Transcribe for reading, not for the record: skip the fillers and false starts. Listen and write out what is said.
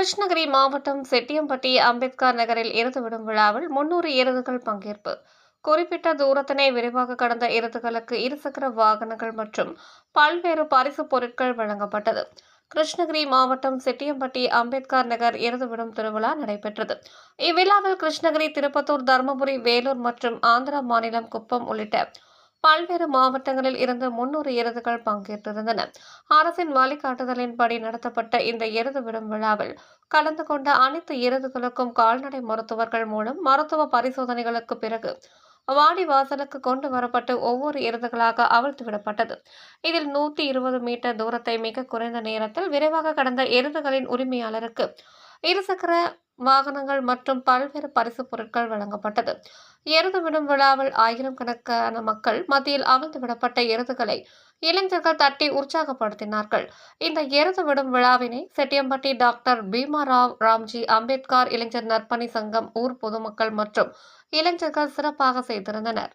கிருஷ்ணகிரி மாவட்டம் செட்டியம்பட்டி அம்பேத்கர் நகரில் எருது விடும் விழாவில் 300 எருதுகள் பங்கேற்பு. குறிப்பிட்ட தூரத்தினை விரைவாக கடந்த எருதுகளுக்கு இருசக்கர வாகனங்கள் மற்றும் பல்வேறு பரிசுப் பொருட்கள் வழங்கப்பட்டது. கிருஷ்ணகிரி மாவட்டம் செட்டியம்பட்டி அம்பேத்கர் நகர் எருது விடும் திருவிழா நடைபெற்றது. இவ்விழாவில் கிருஷ்ணகிரி, திருப்பத்தூர், தருமபுரி, வேலூர் மற்றும் ஆந்திரா மாநிலம் குப்பம் உள்ளிட்ட பல்வேறு மாவட்டங்களில் இருந்து 300 எருதுகள் பங்கேற்றிருந்தன. அரசின் வழிகாட்டுதலின்படி நடத்தப்பட்ட இந்த எருது விடும் விழாவில் கலந்து கொண்ட அனைத்து எருதுகளுக்கும் கால்நடை மருத்துவர்கள் மூலம் மருத்துவ பரிசோதனைகளுக்கு பிறகு வாடி வாசலுக்கு கொண்டு வரப்பட்டு ஒவ்வொரு எருதுகளாக அவிழ்த்து விடப்பட்டது. இதில் 120 மீட்டர் தூரத்தை மிக குறைந்த நேரத்தில் விரைவாக கடந்த எருதுகளின் உரிமையாளருக்கு இருசக்கர வாகனங்கள் மற்றும் பல்வேறு பரிசுப் பொருட்கள் வழங்கப்பட்டது. எருது விடும் விழாவில் ஆயிரக்கணக்கான மக்கள் மத்தியில் அவிழ்த்து விடப்பட்ட எருதுகளை இளைஞர்கள் தட்டி உற்சாகப்படுத்தினார்கள். இந்த எருது விடும் விழாவினை செட்டியம்பட்டி டாக்டர் பீமாராவ் ராம்ஜி அம்பேத்கர் இளைஞர் நற்பணி சங்கம், ஊர் பொதுமக்கள் மற்றும் இளைஞர்கள் சிறப்பாக செய்திருந்தனர்.